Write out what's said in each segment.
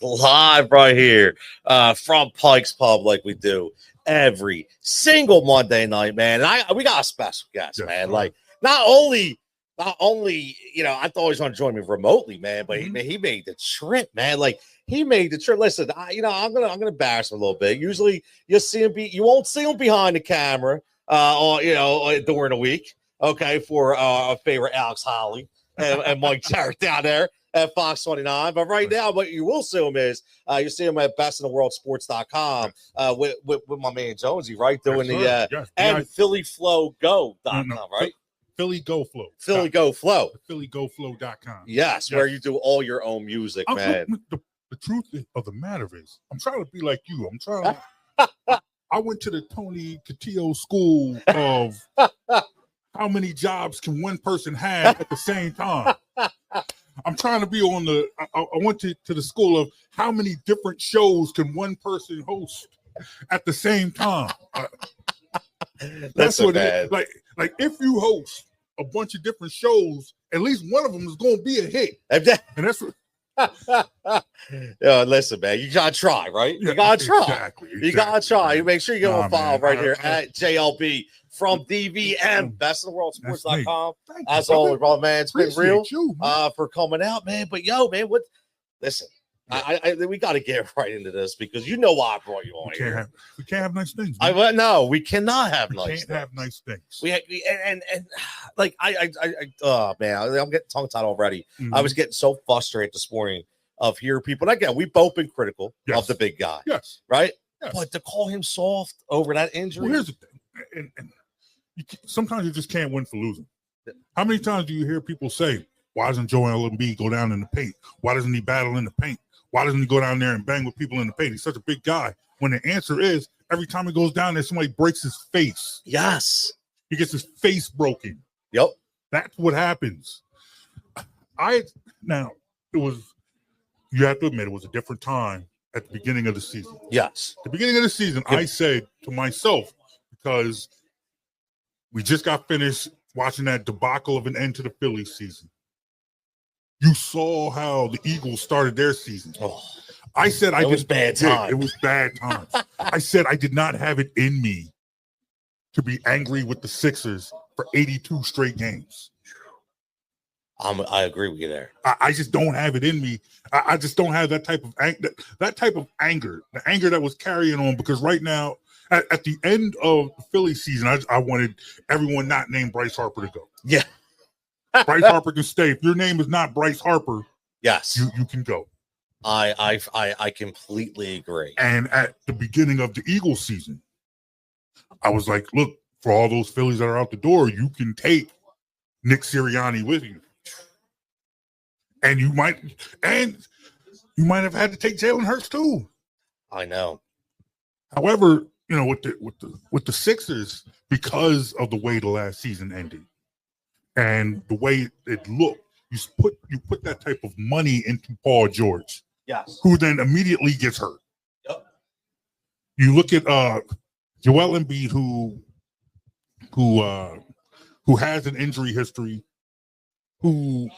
live right here from Pike's Pub, like we do every single Monday night, man. And we got a special guest, man. Like not only I thought he was going to join me remotely, man, but he made the trip, man. Like he made the trip. Listen, I'm gonna embarrass him a little bit. Usually you won't see him behind the camera, during the week. Okay, for our favorite Alex Holly and Mike Jarrett down there at Fox 29. But right now, what you will see him is you see him at bestintheworldsports.com with my man Jonesy, right? Doing and phillyflowgo.com, right? Philly Go Flow. Philly Go Flow. PhillyGoFlow.com. Yes, where you do all your own music, man. The truth of the matter is, I'm trying to be like you. I'm trying I went to the Tony Cutillo school of how many jobs can one person have at the same time. I'm trying to be on I went to the school of how many different shows can one person host at the same time. That's what it is. Like if you host a bunch of different shows, at least one of them is going to be a hit. And that's what. Listen, man, you gotta try, right? You gotta try. Exactly. You gotta try. You make sure you give him a follow right here at JLB from DVM, bestintheworldsports.com. As always, brother, man, it's been real for coming out, man. But man, listen. We got to get right into this because you know why I brought you on here. We can't have nice things. No, we cannot have nice things. We can't have nice things. Oh man, I'm getting tongue tied already. Mm-hmm. I was getting so frustrated this morning of hearing people. And again, we've both been critical of the big guy. Yes. Right? Yes. But to call him soft over that injury. Well, here's the thing. And sometimes you just can't win for losing. How many times do you hear people say, why doesn't Joel Embiid go down in the paint? Why doesn't he battle in the paint? Why doesn't he go down there and bang with people in the paint? He's such a big guy. When the answer is every time he goes down there, somebody breaks his face. Yes. He gets his face broken. Yep. That's what happens. You have to admit it was a different time at the beginning of the season. Yes. At the beginning of the season, I said to myself, because we just got finished watching that debacle of an end to the Phillies season. You saw how the Eagles started their season. Oh, I said it was bad time. It was bad times. I said I did not have it in me to be angry with the Sixers for 82 straight games. I agree with you there. I just don't have it in me. I just don't have that type of anger, the anger that was carrying on. Because right now, at the end of the Philly season, I wanted everyone not named Bryce Harper to go. Yeah. Bryce Harper can stay. If your name is not Bryce Harper, yes, you can go. I completely agree. And at the beginning of the Eagles season, I was like, look, for all those Phillies that are out the door, you can take Nick Sirianni with you. And you might have had to take Jalen Hurts too. I know. However, with the Sixers, because of the way the last season ended and the way it looked, you put that type of money into Paul George. Yes. Who then immediately gets hurt. Yep. You look at Joel Embiid, who has an injury history, who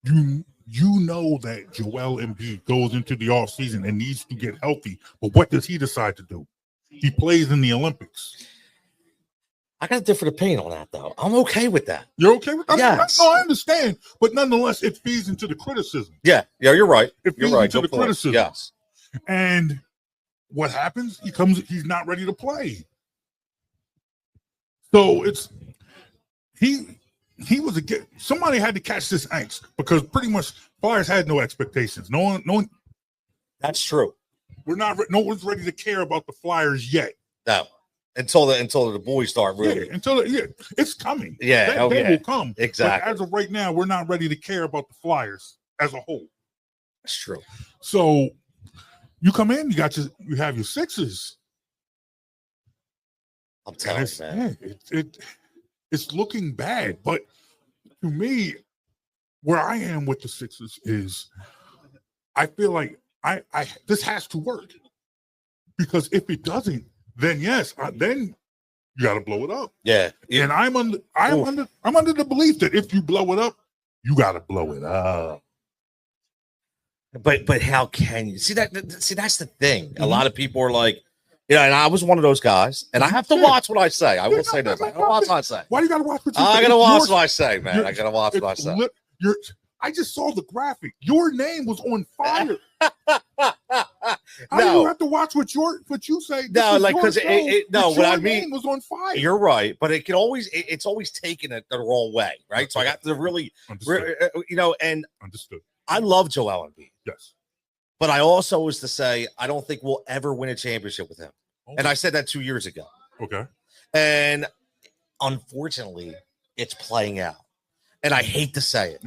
you know that Joel Embiid goes into the offseason and needs to get healthy. But what does he decide to do? He plays in the Olympics. I got a different opinion on that, though. I'm okay with that. You're okay with that? Yes. No, I understand. But nonetheless, it feeds into the criticism. Yeah, you're right. It feeds into the criticism. Yes. And what happens? He's not ready to play. So somebody had to catch this angst because pretty much Flyers had no expectations. No one. That's true. No one's ready to care about the Flyers yet. No. Until the boys start really. It's coming. Yeah, that day will come. Exactly. But as of right now, we're not ready to care about the Flyers as a whole. That's true. So you come in, you have your Sixers. I'm telling you, man. It's looking bad, but to me, where I am with the Sixers is, I feel like this has to work, because if it doesn't, then yes, then you got to blow it up. Yeah. And I'm under the belief that if you blow it up, you got to blow it up. But how can you see that? See, that's the thing. A lot of people are like, and I was one of those guys, and I have to watch what I say. I will say this. I gotta watch what I say. Why do you gotta watch what you say? I gotta watch what I say, man. I gotta watch what I say. I just saw the graphic. Your name was on fire. How do No, you have to watch what you say? no, like because what I mean name was on fire. You're right, but it can always it's always taken it the wrong way, right? So I got to really, and understood. I love Joel Embiid. Yes. But I also was to say, I don't think we'll ever win a championship with him. Oh. And I said that 2 years ago. Okay. And unfortunately, it's playing out. And I hate to say it,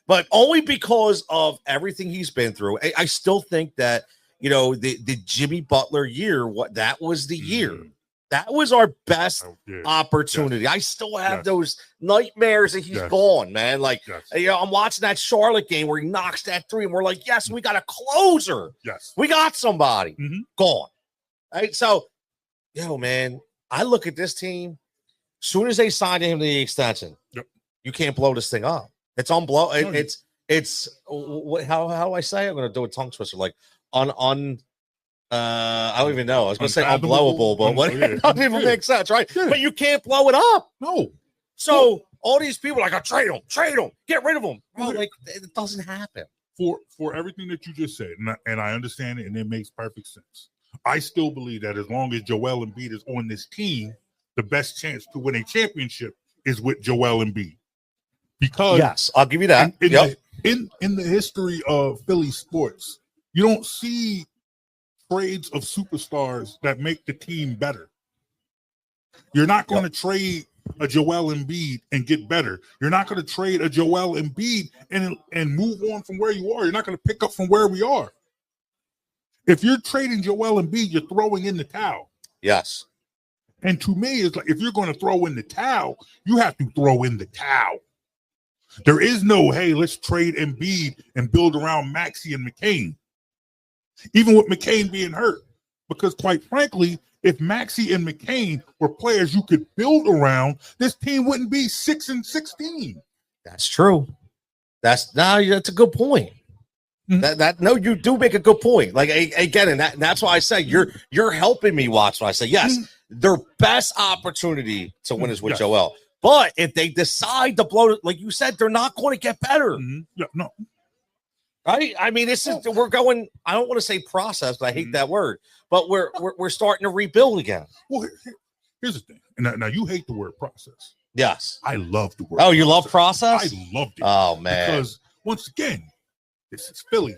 but only because of everything he's been through. I still think that, the Jimmy Butler year, that was the year. That was our best opportunity. Yes. I still have those nightmares that he's gone, man. Like, I'm watching that Charlotte game where he knocks that three, and we're like, yes, we got a closer. Yes. We got somebody. Gone. Right? So, man, I look at this team. As soon as they signed him to the extension, you can't blow this thing up. It's unblow. It's how do I say it? I'm going to do a tongue twister. Like, I don't even know. I was going to say unblowable, but what it doesn't even make sense, right? Yeah. But you can't blow it up. No. So all these people are like, trade him, get rid of him. Bro, like it doesn't happen. For everything that you just said, and I understand it, and it makes perfect sense. I still believe that as long as Joel Embiid is on this team, the best chance to win a championship is with Joel Embiid. Because yes, I'll give you that. In the history of Philly sports, you don't see trades of superstars that make the team better. You're not going to trade a Joel Embiid and get better. You're not going to trade a Joel Embiid and move on from where you are. You're not going to pick up from where we are. If you're trading Joel Embiid, you're throwing in the towel. Yes. And to me, it's like if you're going to throw in the towel, you have to throw in the towel. There is no, hey, let's trade Embiid and build around Maxey and McCain. Even with McCain being hurt. Because quite frankly, if Maxey and McCain were players you could build around, this team wouldn't be 6-16. That's true. That's a good point. No, you do make a good point. Like again, and that's why I say you're helping me watch when I say yes, their best opportunity to win is with Joel. But if they decide to blow it, like you said, they're not going to get better. Yeah, no. Right? I mean, we're going. I don't want to say process, but I hate that word. But we're starting to rebuild again. Well, here's the thing. Now you hate the word process. Yes, I love the word. Oh, you love process? I loved it. Oh man, because once again, this is Philly,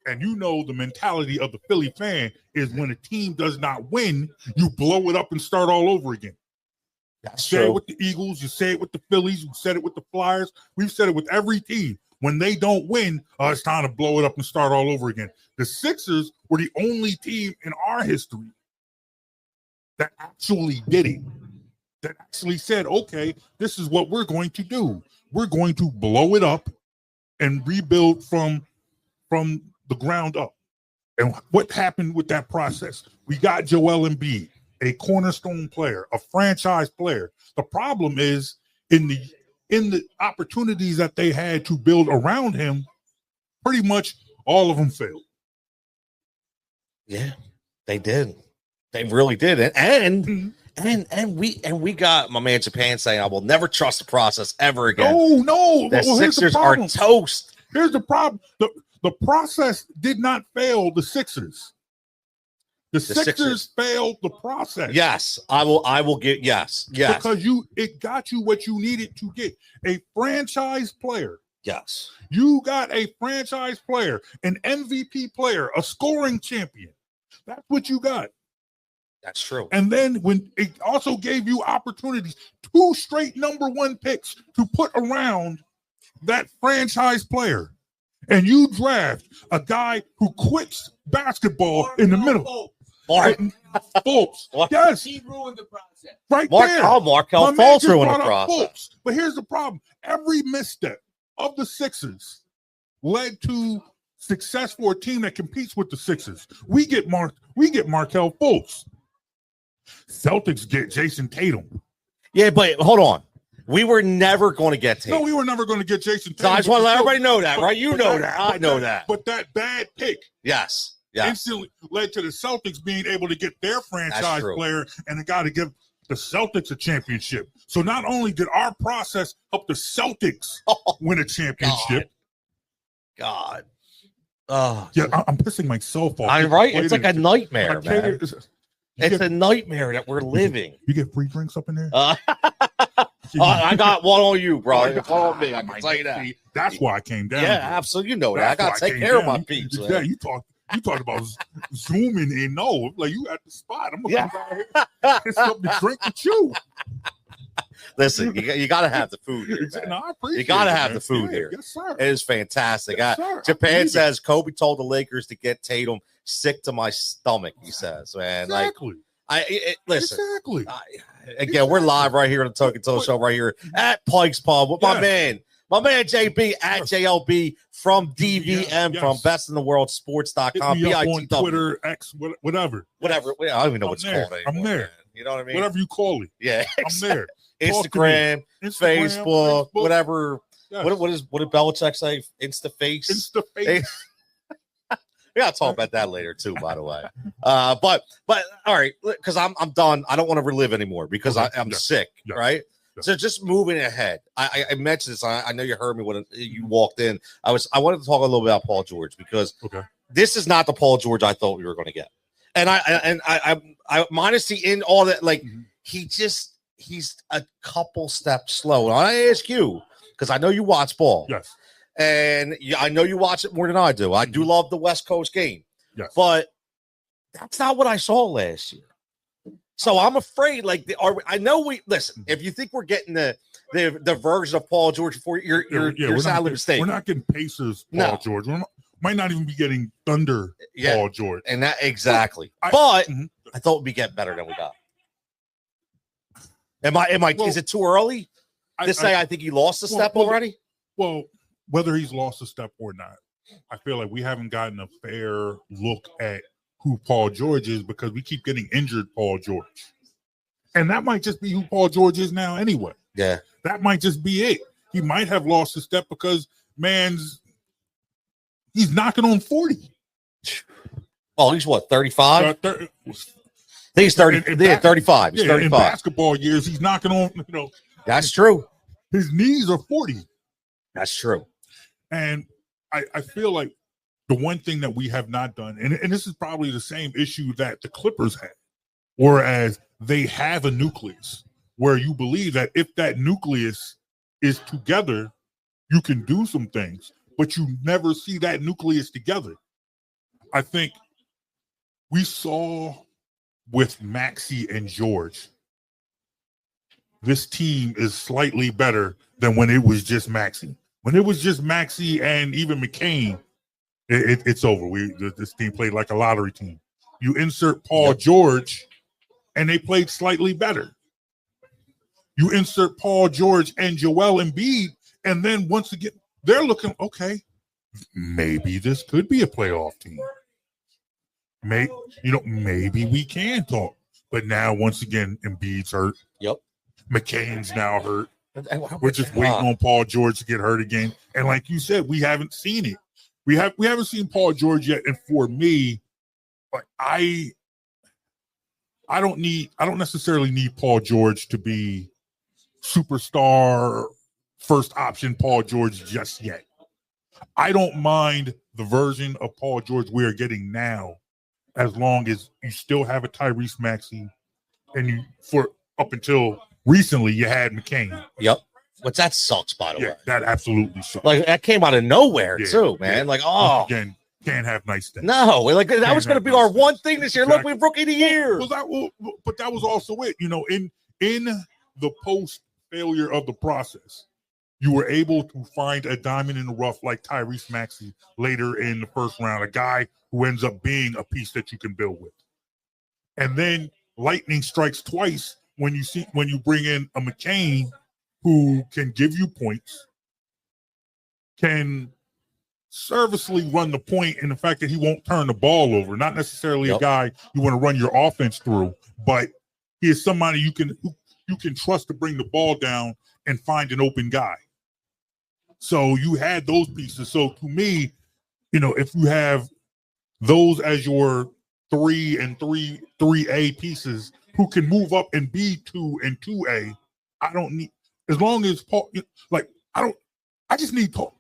and the mentality of the Philly fan is when a team does not win, you blow it up and start all over again. That's true. You say it with the Eagles, you say it with the Phillies, you said it with the Flyers. We've said it with every team. When they don't win, it's time to blow it up and start all over again. The Sixers were the only team in our history that actually did it, that actually said, okay, this is what we're going to do. We're going to blow it up and rebuild from the ground up. And what happened with that process? We got Joel Embiid, a cornerstone player, a franchise player. The problem is in the opportunities that they had to build around him, pretty much all of them failed. Yeah, they did. They really did. And we got my man Japan saying, I will never trust the process ever again. No. The Sixers are toast. Here's the problem. The process did not fail the Sixers. The Sixers failed the process. Yes, I will get yes. Because it got you what you needed to get. A franchise player. Yes. You got a franchise player, an MVP player, a scoring champion. That's what you got. That's true. And then when it also gave you opportunities, 2 straight number 1 picks to put around that franchise player. And you draft a guy who quits basketball in the middle. Fultz. Yes. He ruined the process. Right there. Markelle Fultz ruined the process. Fultz. But here's the problem. Every misstep of the Sixers led to success for a team that competes with the Sixers. We get Markelle Fultz. Celtics get Jason Tatum. Yeah, but hold on. We were never going to get Tatum. No, we were never going to get Jason Tatum. So I just want to let everybody know that, right? You know that. I know that. But that bad pick instantly led to the Celtics being able to get their franchise player and the guy to give the Celtics a championship. So not only did our process help the Celtics win a championship. God. Yeah, I'm pissing myself off. I'm right. It's like a nightmare, man. It's a nightmare that we're living. You get free drinks up in there? I got one on you, bro. It's all on me. I can tell you that. That's why I came down. Yeah, absolutely. You know that. I got to take care of my peeps. Yeah, you talked about zooming in. No, like you at the spot. I'm going to come down here, get something to drink with you. Listen, you got to have the food here. No, I appreciate you got to have the food here. Yes, sir. It is fantastic. Yes, Japan says Kobe told the Lakers to get Tatum sick to my stomach. He says, man, exactly. Listen. Exactly. Again, we're live right here on the Talk and Toll Show right here at Pike's Pub with my man JB at JLB from DVM from bestintheworldsports.com. BITW. On Twitter, X, whatever. Whatever. I don't even know what it's called anymore. I'm there. Man. You know what I mean? Whatever you call it. Yeah. I'm there. Instagram, Facebook, whatever. Yes. What did Belichick say? Instaface. Instaface. We gotta talk about that later too, by the way. But all right, because I'm done. I don't want to relive anymore because I'm sick, right? Yeah. So just moving ahead. I mentioned this. I know you heard me when you walked in. I wanted to talk a little bit about Paul George because this is not the Paul George I thought we were going to get. And I minus the in all that, like he's a couple steps slow. And I ask you because I know you watch ball. Yes. And I know you watch it more than I do. I do love the West Coast game. Yes. But that's not what I saw last year. So I'm afraid, I know listen, if you think we're getting the version of Paul George for you're sadly mistaken. We're not getting Pacers Paul George. We might not even be getting Thunder Paul George. And that exactly. I thought we'd get better than we got. Is it too early to say I think he lost a step already? Well, whether he's lost a step or not, I feel like we haven't gotten a fair look at who Paul George is because we keep getting injured Paul George. And that might just be who Paul George is now anyway. Yeah. That might just be it. He might have lost a step because he's knocking on 40. Oh, he's what, 35? I think he's 30. 35. He's 35. In basketball years, he's knocking on, That's true. His knees are 40. That's true. And I feel like the one thing that we have not done, and this is probably the same issue that the Clippers had, whereas they have a nucleus where you believe that if that nucleus is together, you can do some things, but you never see that nucleus together. I think we saw with Maxey and George, this team is slightly better than when it was just Maxey. When it was just Maxey and even McCain, it's over. This team played like a lottery team. You insert Paul George, and they played slightly better. You insert Paul George and Joel Embiid, and then once again, they're looking, okay, maybe this could be a playoff team. Maybe we can talk. But now, once again, Embiid's hurt. Yep. McCain's now hurt. We're just waiting on Paul George to get hurt again. And like you said, we haven't seen it. We haven't seen Paul George yet. And for me, like I don't necessarily need Paul George to be superstar first option Paul George just yet. I don't mind the version of Paul George we are getting now, as long as you still have a Tyrese Maxey, and up until recently you had McCain. Yep. Which that sucks, by the way. That absolutely sucks. Like that came out of nowhere too, man. Like, again, can't have nice things. No, like that was going to be our one thing this year. Exactly. Look, we rookie of the year. But that was also it. In the post failure of the process, you were able to find a diamond in the rough like Tyrese Maxey later in the first round, a guy who ends up being a piece that you can build with. And then lightning strikes twice when you bring in a McCain who can give you points, can serviceably run the point in the fact that he won't turn the ball over. Not necessarily a guy you want to run your offense through, but he is somebody you can trust to bring the ball down and find an open guy. So you had those pieces. So to me, if you have those as your 3 and 3A pieces who can move up and be 2 and 2A, I don't need, as long as Paul, I just need Paul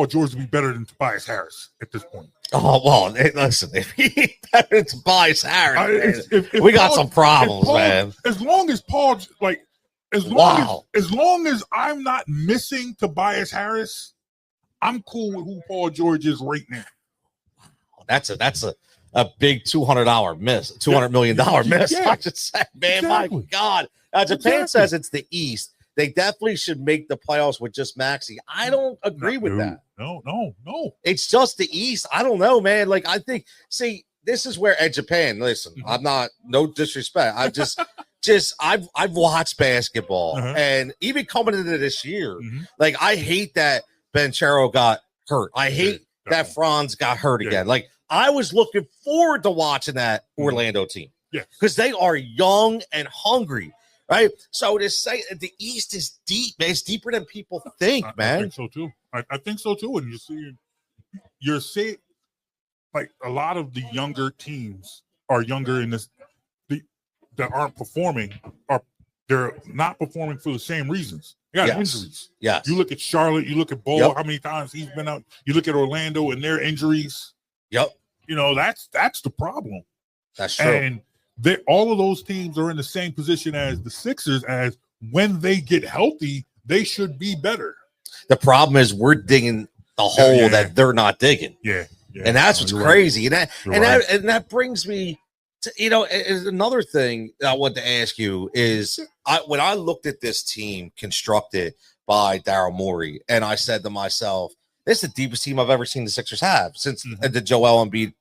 George to be better than Tobias Harris at this point. Oh, well, listen, if he's better than Tobias Harris, if we got some problems, man. As long as Paul, as long as I'm not missing Tobias Harris, I'm cool with who Paul George is right now. That's a big $200 miss, $200 million miss. I should say, man, exactly. My God. Japan says it's the East. They definitely should make the playoffs with just Maxey. I don't agree with that. No. It's just the East. I don't know, man. Like, I think, see, this is where at Japan, listen, I'm not, no disrespect. I've I've watched basketball, and even coming into this year, like, I hate that Banchero got hurt. I hate that Franz got hurt again. Like, I was looking forward to watching that Orlando team because they are young and hungry. Right, so to say the East is deep, man, it's deeper than people think, man. I think so too. I think so too. And you're seeing like a lot of the younger teams are younger in this that aren't performing. They're not performing for the same reasons. They got injuries. Yes. You look at Charlotte. You look at Ball. How many times he's been out? You look at Orlando and their injuries. Yep. That's the problem. That's true. And all of those teams are in the same position as the Sixers, as when they get healthy, they should be better. The problem is we're digging the hole that they're not digging. Yeah. And that's what's crazy. Right. And that brings me to, another thing I want to ask you is when I looked at this team constructed by Daryl Morey, and I said to myself, this is the deepest team I've ever seen the Sixers have since the Joel Embiid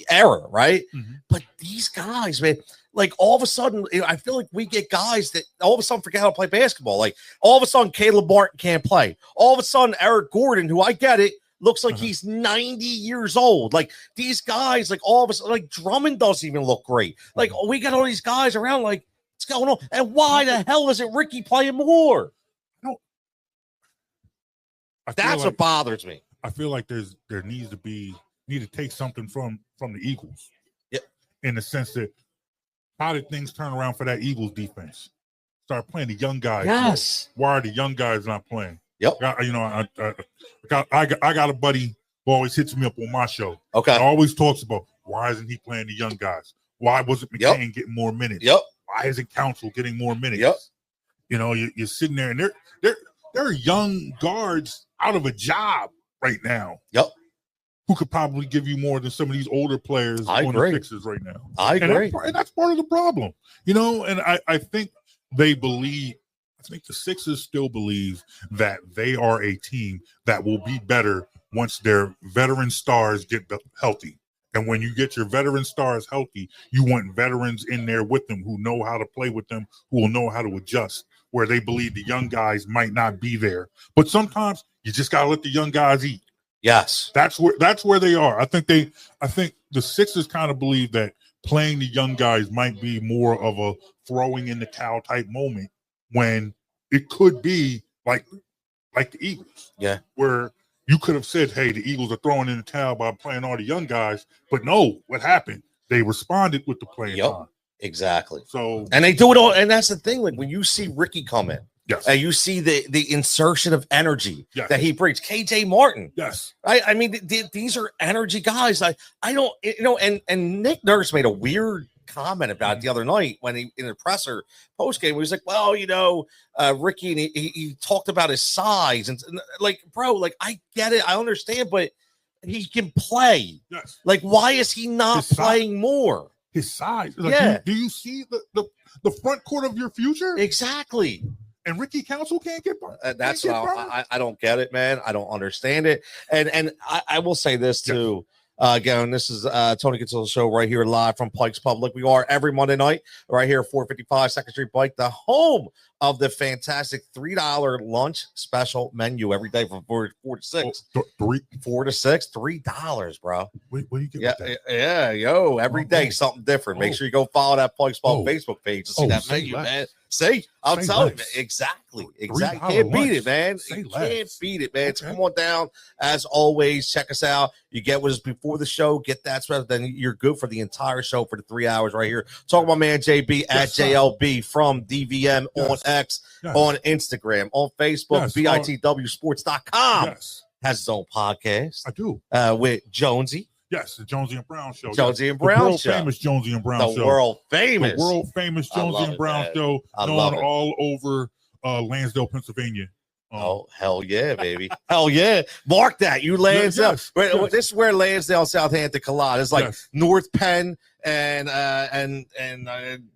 era, right? But these guys, man, like all of a sudden, I feel like we get guys that all of a sudden forget how to play basketball. Like all of a sudden, Caleb Martin can't play. All of a sudden, Eric Gordon, who I get it, looks like he's 90 years old. Like these guys, like all of a sudden, like Drummond doesn't even look great. Like we got all these guys around, like what's going on? And why the hell isn't Ricky playing more? That's what bothers me. I feel like there needs to take something from the Eagles. In the sense that how did things turn around for that Eagles defense? Start playing the young guys. Yes. Why are the young guys not playing? Yep. I got a buddy who always hits me up on my show. Okay. Always talks about why isn't he playing the young guys? Why wasn't McCain getting more minutes? Yep. Why isn't Council getting more minutes? Yep. You're sitting there and they're young guards out of a job right now. Yep. Who could probably give you more than some of these older players on the Sixers right now. I agree. And that's part of the problem. And I think they believe, I think the Sixers still believe that they are a team that will be better once their veteran stars get healthy. And when you get your veteran stars healthy, you want veterans in there with them who know how to play with them, who will know how to adjust, where they believe the young guys might not be there. But sometimes you just got to let the young guys eat. Yes. That's where they are. I think the Sixers kind of believe that playing the young guys might be more of a throwing in the towel type moment when it could be like the Eagles. Yeah. Where you could have said, hey, the Eagles are throwing in the towel by playing all the young guys. But no, what happened? They responded with the playing time. Exactly. So, and they do it all. And that's the thing. Like when you see Ricky come in, and you see the insertion of energy that he brings. KJ Martin. Yes. I mean, these are energy guys. I don't, and Nick Nurse made a weird comment about it the other night when he in the presser post game. He was like, well, Ricky, and he talked about his size and like, bro, like I get it, I understand, but he can play. Yes. Like, why is he not playing more? His size. Like, do you see the front court of your future? Exactly. And Ricky Council can't get by. That's how I don't get it, man. I don't understand it. And I will say this too. Again, this is Tony Cutillo show right here live from Pike's Public. We are every Monday night right here, 455 2nd Street Pike, the home of the fantastic $3 lunch special menu every day from 4 to 6. 4 to 6, $3, bro. What do you get Yeah, with that? yeah, yo, every day something different. Make sure you go follow that Pike's Ball Facebook page to see that menu, man. See, I'm telling you, man. Exactly. Can't beat it, man. You can't beat it, man. So come on down. As always, check us out. You get what is before the show, get that stuff, then you're good for the entire show for the 3 hours right here. Talk about man JB at JLB from DVM on X, on Instagram, on Facebook, BITWsports.com. Has his own podcast. I do. With Jonesy. Yes, the Jonesy and Brown Show. Jonesy and Brown Show. Famous Jonesy and Brown Show. The world famous Jonesy and Brown Show. Known all over Lansdale, Pennsylvania. Oh, hell yeah, baby. Hell yeah. Mark that. You Lansdale. This is where Lansdale and Southampton collide. It's like North Penn and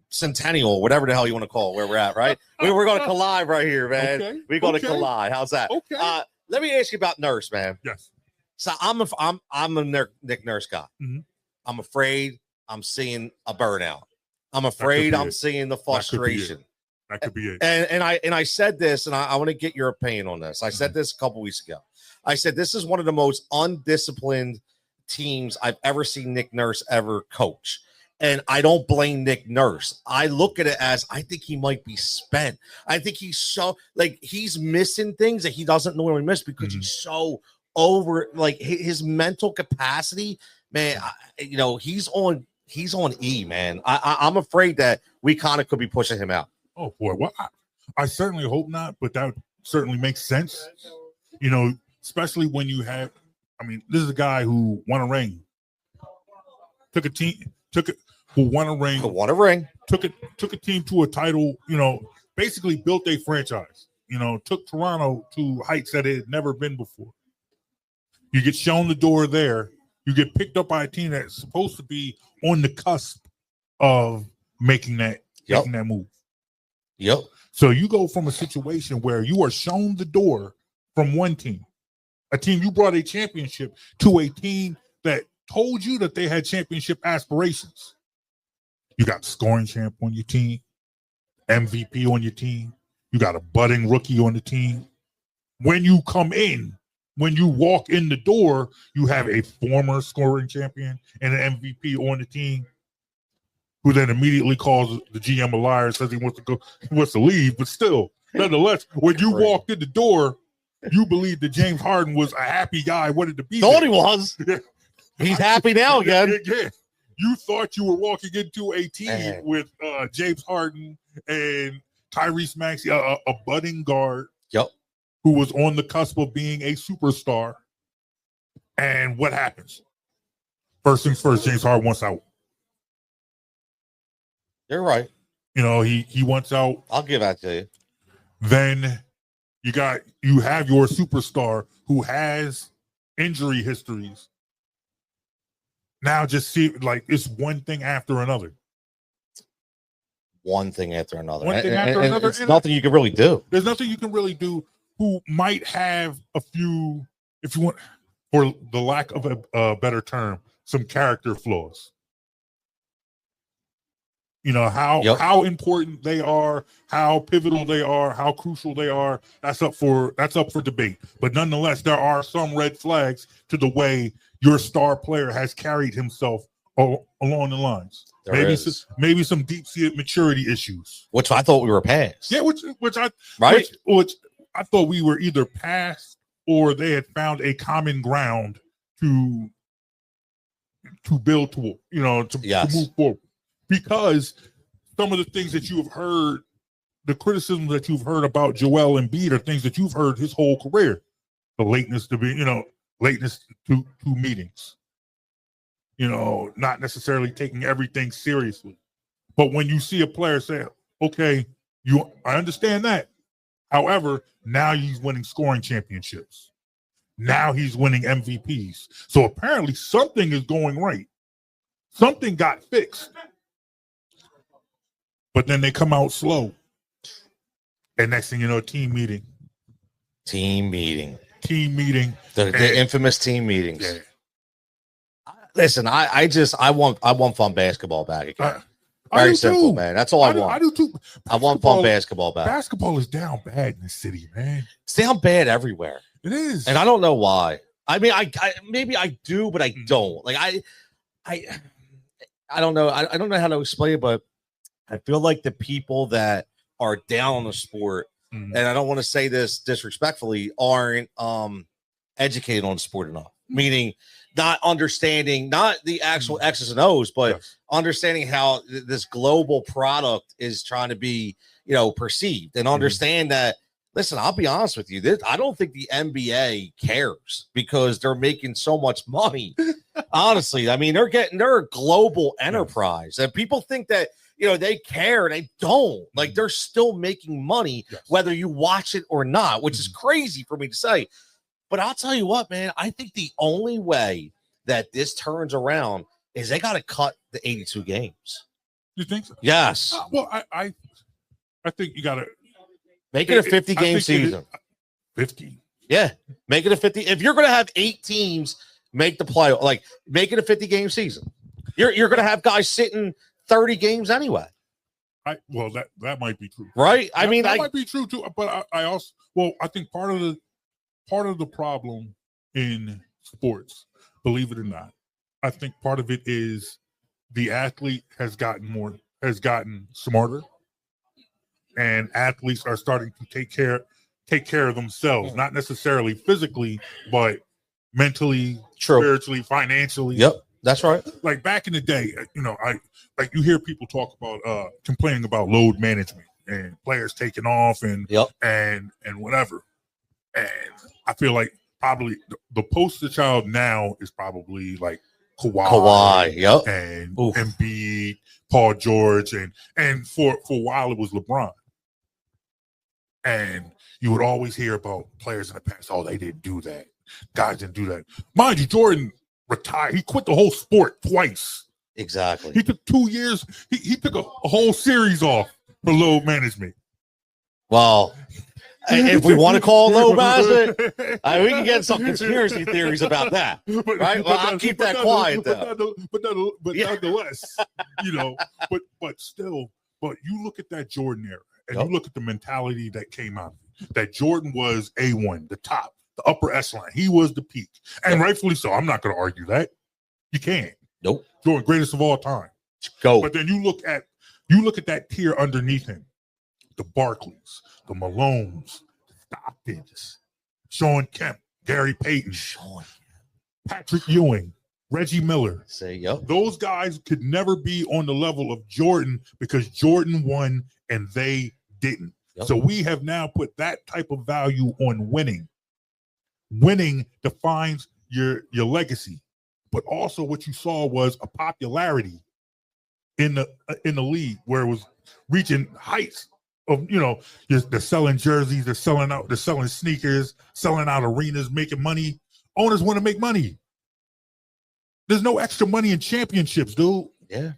Centennial, whatever the hell you want to call it, where we're at, right? We're going to collide right here, man. We're going to collide. How's that? Okay. Let me ask you about Nurse, man. Yes. So I'm a Nick Nurse guy. Mm-hmm. I'm afraid I'm seeing a burnout. I'm afraid I'm seeing the frustration. That could be it. And I said this, and I want to get your opinion on this. I said this a couple weeks ago. I said this is one of the most undisciplined teams I've ever seen Nick Nurse ever coach. And I don't blame Nick Nurse. I look at it as I think he might be spent. I think he's so he's missing things that he doesn't normally miss because he's so over his mental capacity, man. He's on E, man. I'm afraid that we kind of could be pushing him out. Oh boy, well, I certainly hope not, but that certainly makes sense. Especially when you have, this is a guy who won a ring, took a team took a team to a title, basically built a franchise, took Toronto to heights that it had never been before. You get shown the door there, you get picked up by a team that's supposed to be on the cusp of making that move. Yep. So you go from a situation where you are shown the door from one team, a team you brought a championship, to a team that told you that they had championship aspirations. You got scoring champ on your team, MVP on your team. You got a budding rookie on the team. When you come in, when you walk in the door, you have a former scoring champion and an MVP on the team, who then immediately calls the GM a liar, says he wants to leave. But still, nonetheless, when you walked in the door, you believed that James Harden was a happy guy, wanted to be there. Thought he was. He's happy now again. Yeah. You thought you were walking into a team with James Harden and Tyrese Maxey, a budding guard, who was on the cusp of being a superstar. And what happens? First things first, James Harden wants out. You're right. He wants out. I'll give that to you. Then you have your superstar who has injury histories. Now just see it's one thing after another. One thing after another. Another. There's nothing you can really do. There's nothing you can really do. Who might have a few, if you want, for the lack of a better term, some character flaws. How important they are, how pivotal they are, how crucial they are. That's up for debate. But nonetheless, there are some red flags to the way your star player has carried himself along the lines. Maybe some deep-seated maturity issues, which I thought we were past. Yeah, which I thought we were either past or they had found a common ground to build toward, to move forward. Because some of the things that you have heard, the criticisms that you've heard about Joel Embiid are things that you've heard his whole career. The lateness to meetings. Not necessarily taking everything seriously. But when you see a player say, okay, I understand that. However, now he's winning scoring championships. Now he's winning MVPs. So apparently something is going right. Something got fixed. But then they come out slow. And next thing you know, team meeting. The infamous team meetings. Yeah. Listen, I want fun basketball back again. Very simple, man. That's all I want. I do too. I want fun basketball back. Basketball is down bad in the city, man. It's down bad everywhere. It is, and I don't know why. I mean, I maybe I do, but I don't. Like I don't know. I don't know how to explain it, but I feel like the people that are down on the sport, and I don't want to say this disrespectfully, aren't educated on the sport enough. Meaning, not understanding not the actual X's and O's, but understanding how this global product is trying to be, perceived, and understand that. Listen, I'll be honest with you. I don't think the NBA cares because they're making so much money. Honestly, I mean, they're a global enterprise, and people think that they care, and they don't. Like, they're still making money whether you watch it or not, which is crazy for me to say. But I'll tell you what, man. I think the only way that this turns around is they got to cut the 82 games. You think so? Yes. Well, I think you got to. Make it a 50-game season. 50. Yeah. Make it a 50. If you're going to have 8 teams make the play, like, make it a 50-game season. You're going to have guys sitting 30 games anyway. Well, that might be true. Right? I mean, that might be true too, but I also, I think part of the problem in sports, believe it or not, I think part of it is the athlete has gotten smarter. And athletes are starting to take care of themselves, not necessarily physically, but mentally, spiritually, financially. Yep, that's right. Like back in the day, you hear people talk about complaining about load management and players taking off and whatever. And I feel like probably the poster child now is probably like Kawhi, and Embiid, Paul George, and for a while it was LeBron. And you would always hear about players in the past, they didn't do that. Guys didn't do that. Mind you, Jordan retired. He quit the whole sport twice. Exactly. He took 2 years. He took a whole series off for load management. Well, if we want to call it load management, we can get some conspiracy theories about that. Right? Well, I'll keep that quiet, though. But nonetheless, but still, you look at that Jordan era. And you look at the mentality that came out of it, that Jordan was A1, the top, the upper echelon. He was the peak. And rightfully so. I'm not going to argue that. You can't. Nope. Jordan, greatest of all time. Go. But then you look at that tier underneath him. The Barkleys, the Malones, the Stocktons, Sean Kemp, Gary Payton, Patrick Ewing, Reggie Miller. Those guys could never be on the level of Jordan because Jordan won and they didn't. So we have now put that type of value on winning. Winning defines your legacy, but also what you saw was a popularity in the league where it was reaching heights of they're selling jerseys, they're selling sneakers, selling out arenas, making money. Owners want to make money. There's no extra money in championships, dude. Yeah.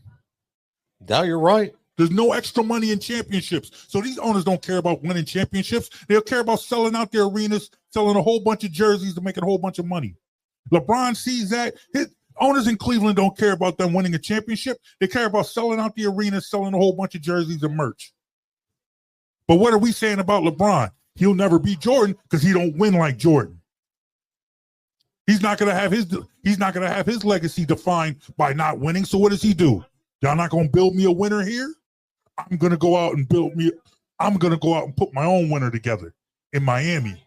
No, you're right. There's no extra money in championships. So these owners don't care about winning championships. They'll care about selling out their arenas, selling a whole bunch of jerseys and making a whole bunch of money. LeBron sees that. His owners in Cleveland don't care about them winning a championship. They care about selling out the arenas, selling a whole bunch of jerseys and merch. But what are we saying about LeBron? He'll never be Jordan because he don't win like Jordan. He's not gonna have his legacy defined by not winning. So what does he do? Y'all not gonna build me a winner here? I'm gonna go out and put my own winner together in Miami.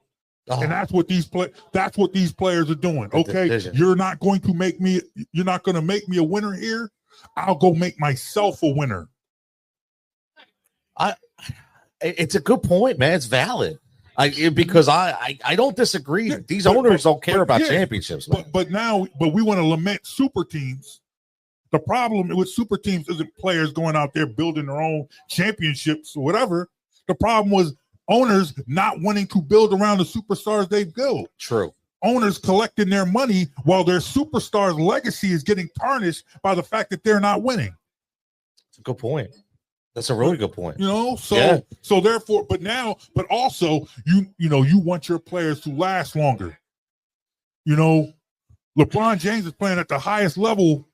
And that's what these players are doing. Okay, you're not going to make me a winner here. I'll go make myself a winner. It's a good point, man. It's valid. Because I don't disagree. These owners don't care about championships, man. But we want to lament super teams. The problem with super teams isn't players going out there building their own championships or whatever. The problem was owners not wanting to build around the superstars they build. True. Owners collecting their money while their superstars' legacy is getting tarnished by the fact that they're not winning. That's a good point. That's a really good point. So therefore, but also you want your players to last longer. LeBron James is playing at the highest level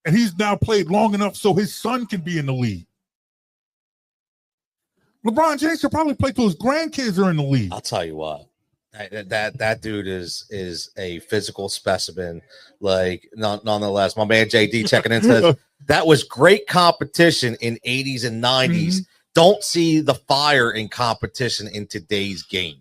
And he's now played long enough so his son can be in the league. LeBron James should probably play till his grandkids are in the league. I'll tell you what. That dude is a physical specimen. Like, nonetheless, my man JD checking in says that was great competition in 80s and 90s. Don't see the fire in competition in today's game.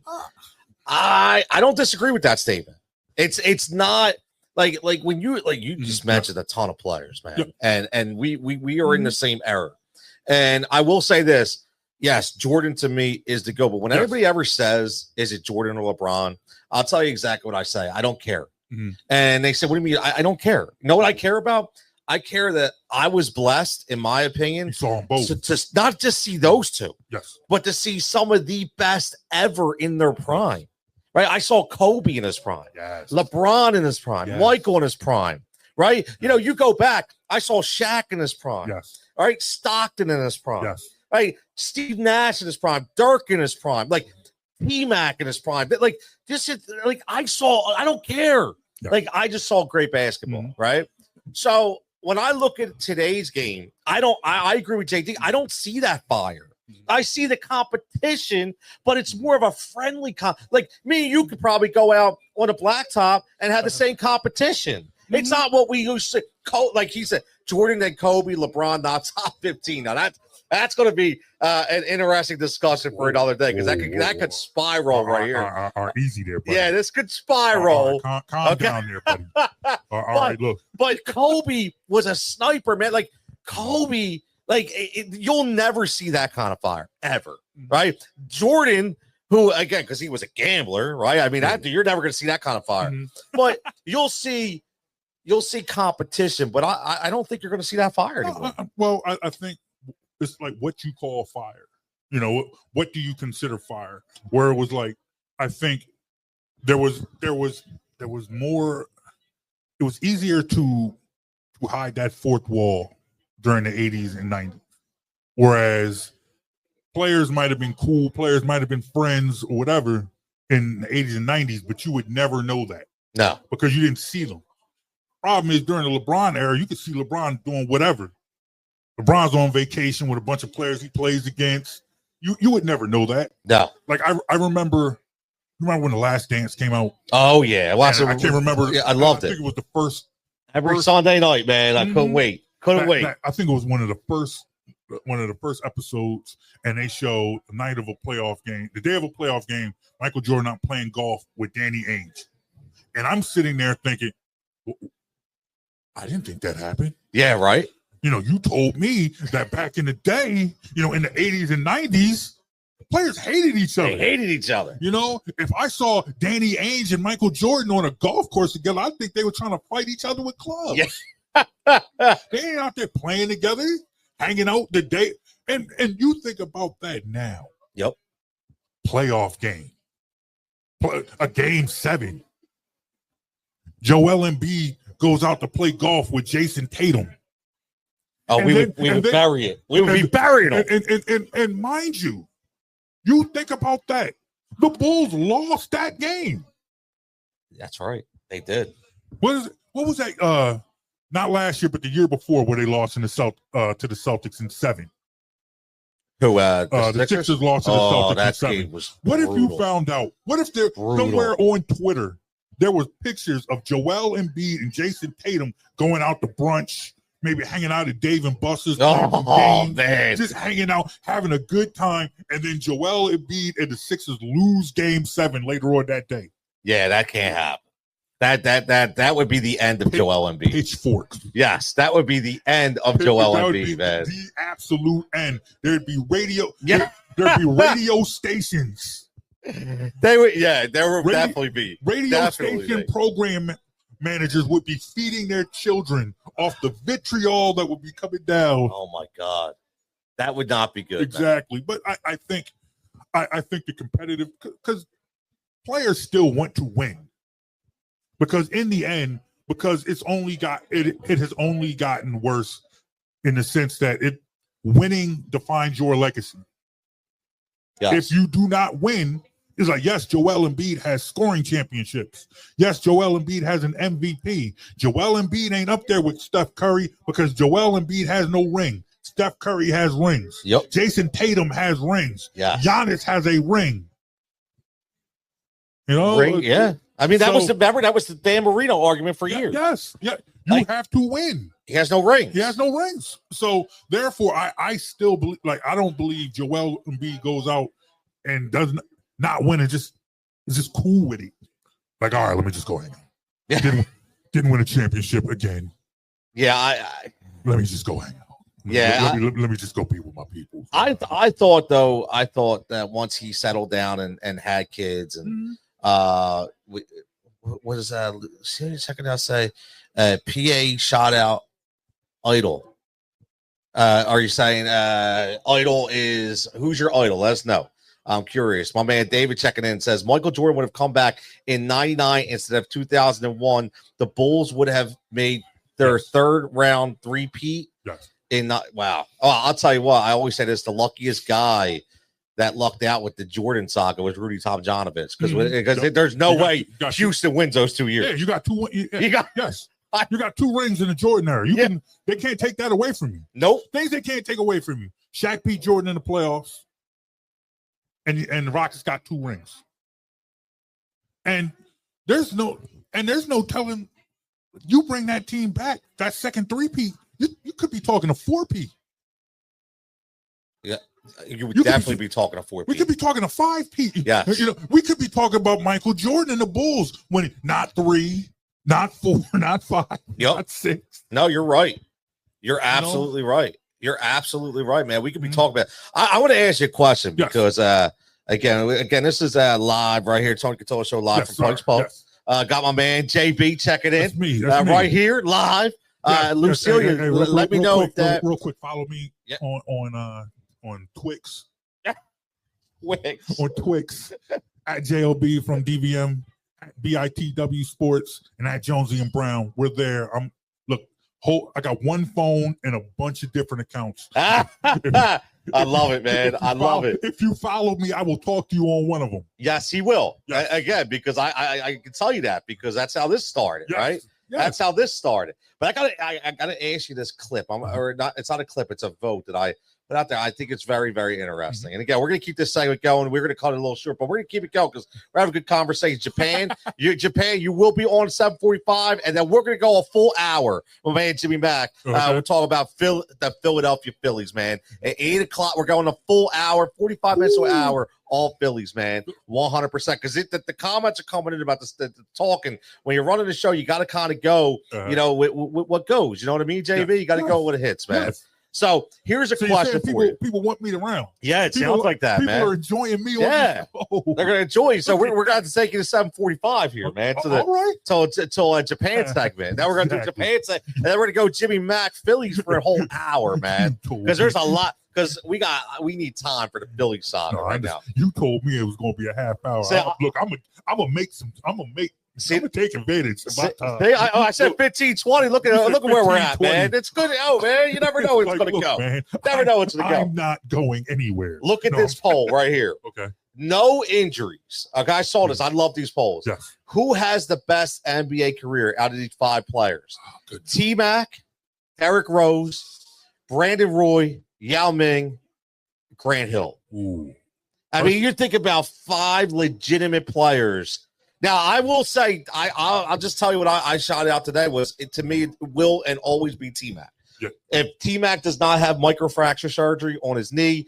I don't disagree with that statement. It's not like when you just mentioned a ton of players, man, and we are in the same era. And I will say this. Yes, Jordan to me is the GOAT. But when anybody ever says, is it Jordan or LeBron? I'll tell you exactly what I say. I don't care. And they said, what do you mean? I don't care. You know what I care about? I care that I was blessed, in my opinion, You saw them both. to not just see those two, Yes. but to see some of the best ever in their prime. Right? I saw Kobe in his prime. Yes. LeBron in his prime. Yes. Michael in his prime. Right? You know, you go back. I saw Shaq in his prime. Yes. All right? Stockton in his prime. Yes. Right, Steve Nash in his prime, Dirk in his prime, like T-Mac in his prime. Like, just like I don't care. Yeah. Like, I just saw great basketball, right? So when I look at today's game, I agree with JD. I don't see that fire. I see the competition, but it's more of a friendly like me and you could probably go out on a blacktop and have the same competition. It's not what we used to like he said, Jordan and Kobe, LeBron, not top 15. Now that's going to be an interesting discussion for another day, because that could spiral right here. Are easy there, buddy. Yeah, this could spiral. Calm down there, buddy. All right, look. But Kobe was a sniper, man. Like Kobe, like you'll never see that kind of fire ever, right? Jordan, who again, because he was a gambler, right? I mean, you're never going to see that kind of fire. But you'll see competition, but I don't think you're going to see that fire anymore. Well, I think it's like what you call fire. You know, what do you consider fire? Where it was like, I think there was more. It was easier to hide that fourth wall during the 80s and 90s, whereas players might have been cool, players might have been friends or whatever in the 80s and 90s, but you would never know that. No, because you didn't see them. Problem is, during the LeBron era, you could see LeBron doing whatever. LeBron's on vacation with a bunch of players he plays against. You would never know that. No. Like I remember when The Last Dance came out. Oh yeah, I can't remember. Yeah, I loved it. I think it was the first every Sunday night, man. I couldn't wait. Wait. I think it was one of the first episodes, and they showed the night of a playoff game, the day of a playoff game, Michael Jordan out playing golf with Danny Ainge, and I'm sitting there thinking, I didn't think that happened. Yeah, right. You know, you told me that back in the day, you know, in the 80s and 90s, players hated each other. They hated each other. You know, if I saw Danny Ainge and Michael Jordan on a golf course together, I think they were trying to fight each other with clubs. Yeah. They ain't out there playing together, hanging out the day. And you think about that now. Yep. Playoff game. A game 7. Joel Embiid goes out to play golf with Jason Tatum. Oh, we would bury it. We would be burying them. And mind you, you think about that. The Bulls lost that game. That's right. They did. What was that? Not last year, but the year before, where they lost to the Celtics in 7. Who? The Sixers lost to the Celtics that in 7. game was what brutal. if you found out? What if there somewhere on Twitter there was pictures of Joel Embiid and Jason Tatum going out to brunch, maybe hanging out at Dave and Buster's, man, just hanging out, having a good time, and then Joel Embiid and the Sixers lose Game 7 later on that day? Yeah, that can't happen. That would be the end of Joel Embiid. Pitchforks. Yes, that would be the end of Joel Embiid, man. The absolute end. There'd be radio. Yeah. There'd be radio stations. There would definitely be. Radio station program managers would be feeding their children off the vitriol that would be coming down. Oh my God. That would not be good. Exactly. Man. But I think the competitive, because players still want to win. Because in the end, because it has only gotten worse in the sense that winning defines your legacy. Yes. If you do not win, It's like, yes, Joel Embiid has scoring championships. Yes, Joel Embiid has an MVP. Joel Embiid ain't up there with Steph Curry because Joel Embiid has no ring. Steph Curry has rings. Yep. Jason Tatum has rings. Yeah. Giannis has a ring. You know? Ring, yeah. I mean, that was the Dan Marino argument for years. Yes. Yeah. You have to win. He has no rings. He has no rings. So therefore, I still believe, like, I don't believe Joel Embiid goes out and does not win and is just cool with it. Like, all right, let me just go hang out. Yeah. Didn't win a championship again. Yeah, let me just go hang out. Yeah, let me just go be with my people. I thought that once he settled down and had kids and what is that? See a second, I'll say PA shot out Idol. Are you saying Idol is who's your idol? Let us know. I'm curious. My man David checking in says Michael Jordan would have come back in 99 instead of 2001. The Bulls would have made their third round three-peat. Yes. Wow. Oh, I'll tell you what. I always say this: the luckiest guy that lucked out with the Jordan saga was Rudy Tomjanovich because there's no way Houston wins those 2 years. Yeah, you got two. You got two rings in the Jordan era. They can't take that away from you. Nope. Things they can't take away from you. Shaq beat Jordan in the playoffs. And the Rockets got two rings. And there's no telling you bring that team back, that second three-peat, you could be talking a four-peat. Yeah. You would definitely be talking a four-peat. We could be talking a five-peat. Yeah. We could be talking about Michael Jordan and the Bulls winning not three, not four, not five, not six. No, you're right. You're absolutely right. You're absolutely right, man. We could be talking about. I want to ask you a question because again, this is live right here, Tony Cutillo Show live from Pike's Pub. Got my man JB checking in. That's me. Right here live. Lucilia, let me know if that real quick. Follow me on Twix. On Twix at JLB from DVM at BITW Sports and at Jonesy and Brown. We're there. I got one phone and a bunch of different accounts. I love it, man. I love it. If you follow me, I will talk to you on one of them. Yes, he will. Yes. Again, because I can tell you that because that's how this started, right? Yes. That's how this started. But I gotta ask you this clip. It's not a clip. It's a vote that I put out there. I think it's very, very interesting. And again, we're gonna keep this segment going. We're gonna cut it a little short, but we're gonna keep it going because we're having a good conversation. Japan, you will be on 7:45, and then we're gonna go a full hour with man Jimmy Mack. We'll talk about the Philadelphia Phillies, man. At 8:00, we're going a full hour, 45 minutes to an hour. All Phillies, man, 100%. Because the comments are coming in about the talking. When you're running the show, you got to kind of go, with what goes. You know what I mean, JB? You got to go with the hits, man. Yes. So here's a question for you. People want me around. Yeah, it sounds like that, man. People are enjoying me. Yeah, they're going to enjoy you. So we're going to have to take you to 7:45 here, man. Till a Japan segment. Now we're going to do Japan segment, and then we're going to go Jimmy Mack Phillies for a whole hour, man. Because there's a lot. Because we need time for the Philly saga right now. You told me it was going to be a half hour. Look, I'm gonna take advantage of my time. I said 15-20. Look at where we're at, man. It's good. Oh, man, you never know where it's going to go. Man, never know what's going to go. I'm not going anywhere. Look at this poll right here. Okay. No injuries. Okay, I saw this. I love these polls. Yes. Who has the best NBA career out of these five players? T-Mac, Derrick Rose, Brandon Roy, Yao Ming, Grant Hill. Ooh. I mean, you think about five legitimate players. Now, I will say, I'll just tell you what I shot out today was, to me, it will and always be T-Mac. Yeah. If T-Mac does not have microfracture surgery on his knee,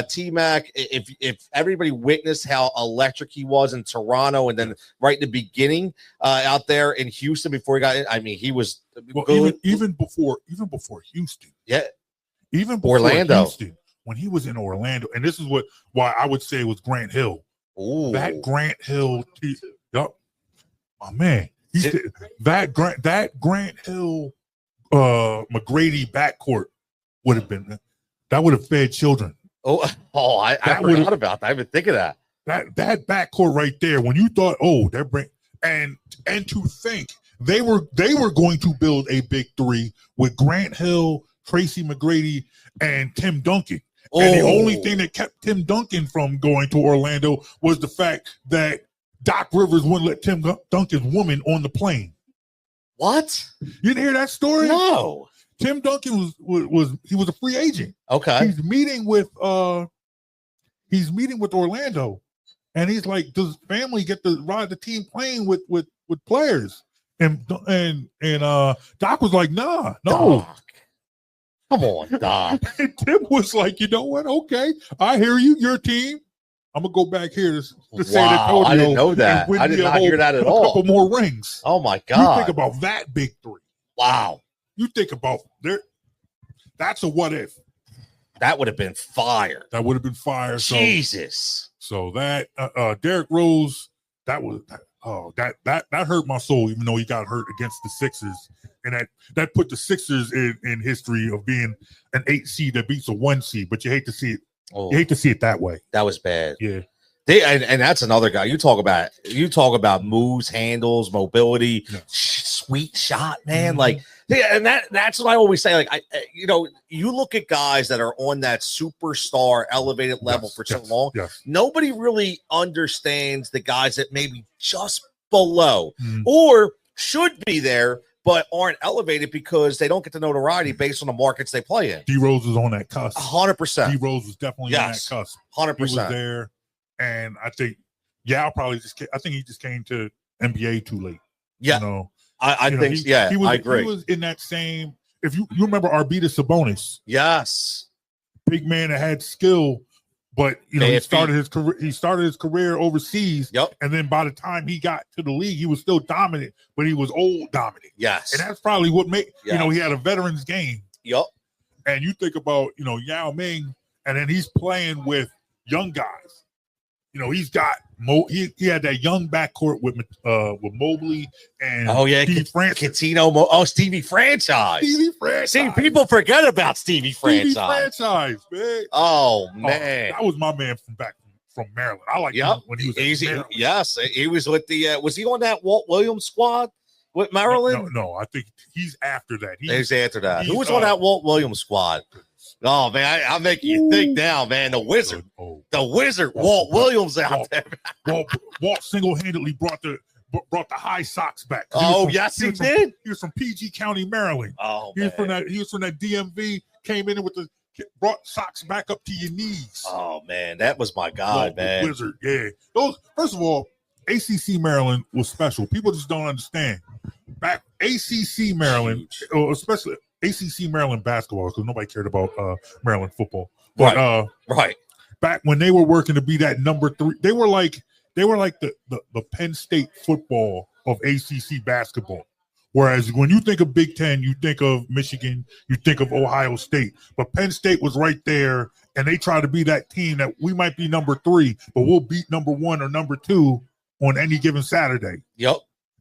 T-Mac, if everybody witnessed how electric he was in Toronto and then right in the beginning out there in Houston before he got in, I mean, he was even before Houston. Yeah. Even before Orlando. Houston, when he was in Orlando, and this is why I would say it was Grant Hill. Ooh. That Grant Hill, my man. That Grant Hill McGrady backcourt would have fed children. I forgot about that. I didn't think of that. That backcourt right there, when you thought, and to think they were going to build a big three with Grant Hill, Tracy McGrady, and Tim Duncan. And the only thing that kept Tim Duncan from going to Orlando was the fact that Doc Rivers wouldn't let Tim Duncan's woman on the plane. What? You didn't hear that story? No. Tim Duncan was a free agent. Okay. He's meeting with Orlando, and he's like, does family get to ride the team plane with players? And Doc was like, nah, no. Doc. Come on, Doc. And Tim was like, you know what? Okay, I hear you. Your team. I'm gonna go back here to San Antonio. I didn't know that. I did not hear that at all. A couple more rings. Oh my God! You think about that big three. Wow. You think about there. That's a what if. That would have been fire. That would have been fire. Jesus. So that Derrick Rose, that hurt my soul, even though he got hurt against the Sixers, and that put the Sixers in history of being an 8 seed that beats a 1 seed. But you hate to see it. You hate to see it that way. That was bad. Yeah. And that's another guy. You talk about moves, handles, mobility, sweet shot, man. Like, and that's what I always say. Like, you look at guys that are on that superstar elevated level for so long. Yes. Nobody really understands the guys that maybe just below or should be there, but aren't elevated because they don't get the notoriety based on the markets they play in. D Rose was on that cusp. 100%. D Rose was definitely on that cusp. 100%. He was there. And I think, I think he just came to NBA too late. Yeah. I think, I agree. He was in that same, if you remember Arvydas Sabonis. Yes. Big man that had skill, but he started his career overseas. Yep. And then by the time he got to the league, he was still dominant, but he was old dominant. Yes. And that's probably what made, he had a veteran's game. Yep. And you think about, Yao Ming, and then he's playing with young guys. He's got he had that young backcourt with Mobley and Stevie Cutillo, Stevie Franchise. See, people forget about Stevie Franchise, man. Oh man, that was my man from Maryland. I like him when he was at Maryland. Yes, he was with the was he on that Walt Williams squad with Maryland? No, I think he's after that. He's after that. Who was on that Walt Williams squad? Oh man, I'm making you think now, man. The Wizard, Walt Williams out there. Walt single-handedly brought the high socks back. He did. He was from PG County, Maryland. He was from that DMV. Came in with brought socks back up to your knees. Oh man, that was my God, man. Wizard, yeah. First of all, ACC Maryland was special. People just don't understand. Back ACC Maryland, especially ACC Maryland basketball, because nobody cared about Maryland football. But back when they were working to be that number 3, they were like the Penn State football of ACC basketball. Whereas when you think of Big Ten, you think of Michigan, you think of Ohio State. But Penn State was right there, and they try to be that team that we might be number 3, but we'll beat number 1 or number 2 on any given Saturday. Yep.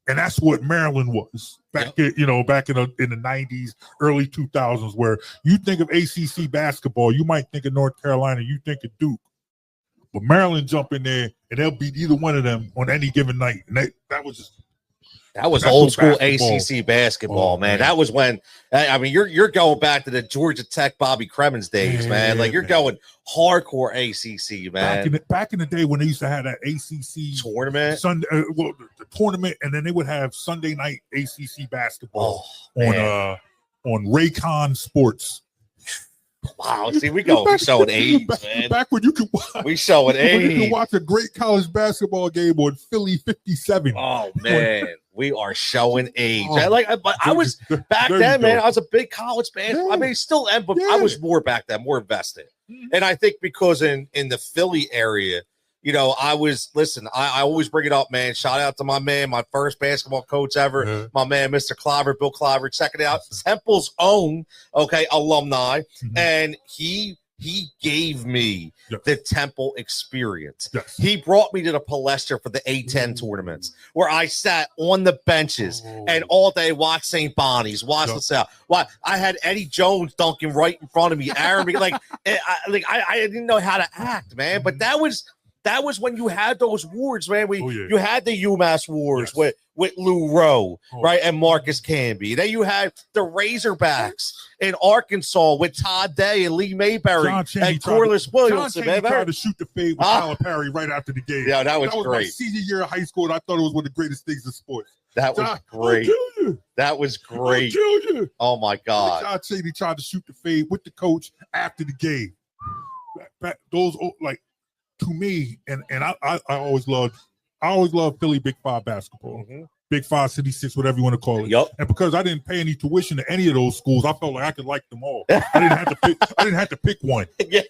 And that's what Maryland was back in the 90s, early 2000s, where you think of ACC basketball, you might think of North Carolina, you think of Duke. But Maryland jump in there, and they'll beat either one of them on any given night. And that was old school ACC basketball, man. That was when, you're going back to the Georgia Tech Bobby Cremins days, man. Like, you're going hardcore ACC, man. Back in the day when they used to have that ACC tournament, the tournament, and then they would have Sunday night ACC basketball on Raycon Sports. Wow, see, we showing age, man. Back when you could watch, we showing age. You could watch a great college basketball game on Philly 57. Oh man, we are showing age. I was back then, man. I was a big college fan. Yeah. I mean, still am, but I was more back then, more invested. And I think because in the Philly area, I always bring it up, man. Shout out to my man, my first basketball coach ever, my man, Mr. Clyver, Bill Clyver. Check it out. Temple's own, alumni. And he gave me the Temple experience. Yes. He brought me to the Palestra for the A10 tournaments where I sat on the benches and all day watched St. Bonnie's, watched LaSalle. I had Eddie Jones dunking right in front of me. Aaron, I didn't know how to act, man. But that was when you had those wars, man. You had the UMass wars with with Lou Rowe, right, and Marcus Camby. Then you had the Razorbacks in Arkansas with Todd Day and Lee Mayberry and Corliss Williamson. John Chaney tried to shoot the fade with Calipari right after the game. Yeah, that was great. My senior year of high school, and I thought it was one of the greatest things in sports. That was great. That was great. Oh, my God. John Chaney tried to shoot the fade with the coach after the game. Those, like, to me, and I always loved Philly Big Five basketball. Mm-hmm. Big Five, City Six, whatever you want to call it. Yep. And because I didn't pay any tuition to any of those schools, I felt like I could like them all. I didn't have to pick one. Yeah.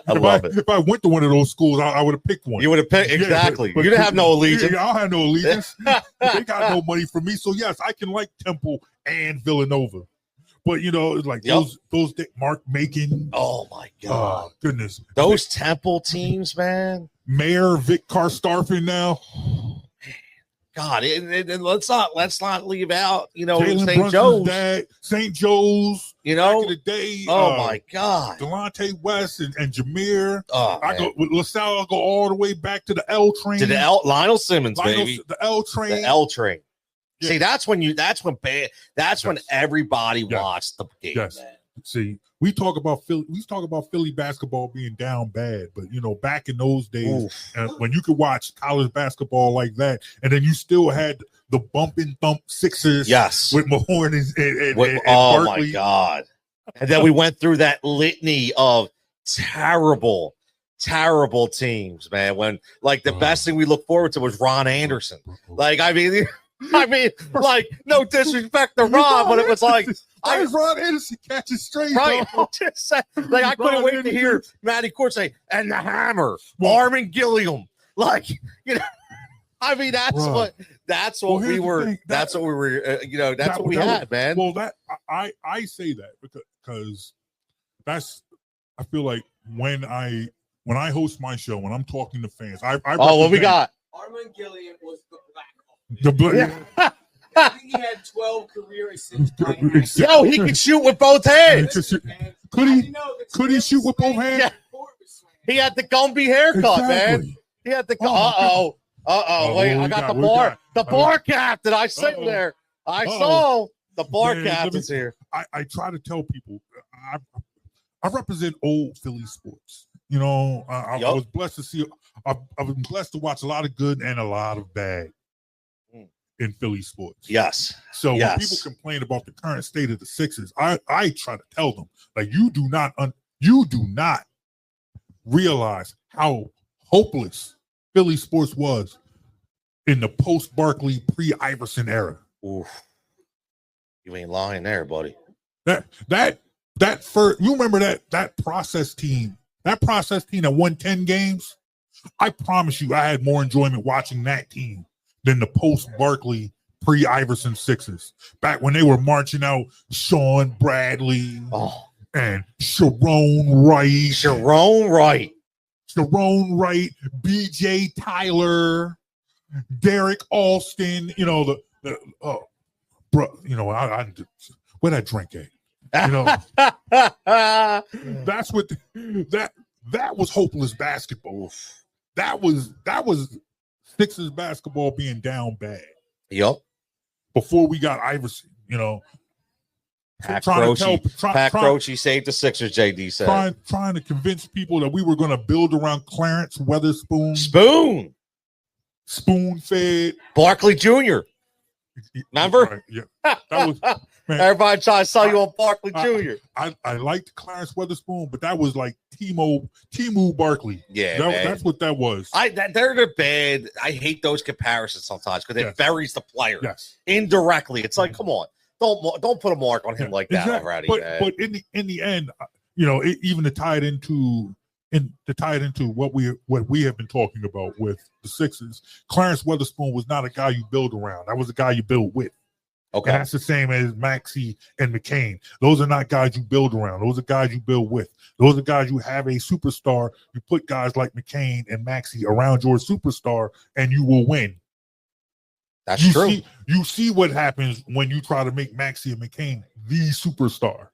If I went to one of those schools, I would have picked one. You would have picked exactly. But you didn't have no allegiance. Yeah, I had no allegiance. They got no money from me. So yes, I can like Temple and Villanova. But you know, it's like those Mark Macon. Oh my God. Goodness. Those Temple teams, man. Mayor Vic Karstafen now. God, and let's not leave out, you know, St. Joe's. Dad, St. Joe's, you know, back in the day. Oh my God. Delonte West and Jameer. I go with LaSalle, I'll go all the way back to the L train. To the Lionel Simmons, baby. The L train. The L train. Yeah. See, that's when everybody watched the game. Yes. Man. See, we talk about Philly basketball being down bad, but you know, back in those days, when you could watch college basketball like that, and then you still had the bump and thump Sixers, with Mahorn and oh Barkley. My God! And then we went through that litany of terrible teams, man. When like the best thing we looked forward to was Ron Anderson. Like, I mean, like, no disrespect to Ron, but it was like, Ron Anderson catches straight, right? Just say, like, I couldn't wait to hear Matty Court say, and the hammer, Armin Gilliam. Like, you know, I mean, that's what we were. That's what we were. You know, that's what we had, man. Well, that I say that because that's, I feel like when I host my show, when I'm talking to fans, what we got? Armin Gilliam was the black. I think he had 12 career assists. Yo, he can shoot with both hands. Could he shoot with both hands? Yeah. He had the Gumby haircut, man. He had the wait, I got the bar captain. I sitting there. I saw the bar captain's here. I try to tell people I represent old Philly sports. You know, I was blessed to see. I've been blessed to watch a lot of good and a lot of bad in Philly sports. Yes. So when people complain about the current state of the Sixers, I try to tell them, like, you do not realize how hopeless Philly sports was in the post-Barkley, pre-Iverson era. Oof. You ain't lying there, buddy. That first, you remember that process team that won 10 games? I promise you, I had more enjoyment watching that team than the post-Barkley, pre-Iverson Sixers. Back when they were marching out Sean Bradley and Sharon Wright, B.J. Tyler, Derek Alston. You know where that drink at? You know, that's what that was hopeless basketball. That was Sixers basketball being down bad. Yep. Before we got Iverson, you know. Pat Croce saved the Sixers, JD said. Trying to convince people that we were going to build around Clarence Weatherspoon. Spoon-fed. Barkley Jr. Remember? Yeah. That was, man, everybody trying to sell you on Barkley Jr. I liked Clarence Weatherspoon, but that was like Timu Barkley. Yeah, that's what that was. They're bad. I hate those comparisons sometimes because it buries the player indirectly. It's like, come on, don't put a mark on him like that already. But in the end, you know, even to tie it into what we have been talking about with the Sixers, Clarence Weatherspoon was not a guy you build around. That was a guy you build with. Okay. And that's the same as Maxey and McCain. Those are not guys you build around. Those are guys you build with. Those are guys you have a superstar. You put guys like McCain and Maxey around your superstar, and you will win. That's true. You see what happens when you try to make Maxey and McCain the superstar.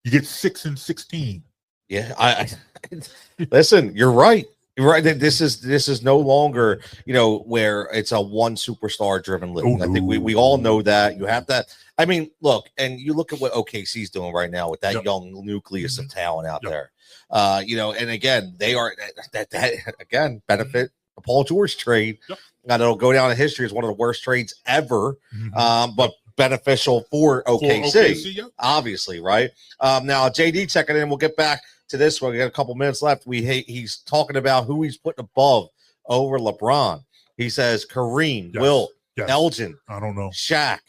You get 6 and 16. Yeah, I listen. You're right. Right. This is no longer, where it's a one superstar driven league. Oh, I think we all know that. You have that. I mean, look, and you look at what OKC's doing right now with that young nucleus of talent out there. And again, they are that again benefit the Paul George trade. And it'll go down in history as one of the worst trades ever. But beneficial for OKC, obviously, right? Now JD checking in. We'll get back to this one. We got a couple minutes left. He's talking about who he's putting above over LeBron. He says Kareem, Wilt, Elgin, I don't know, Shaq,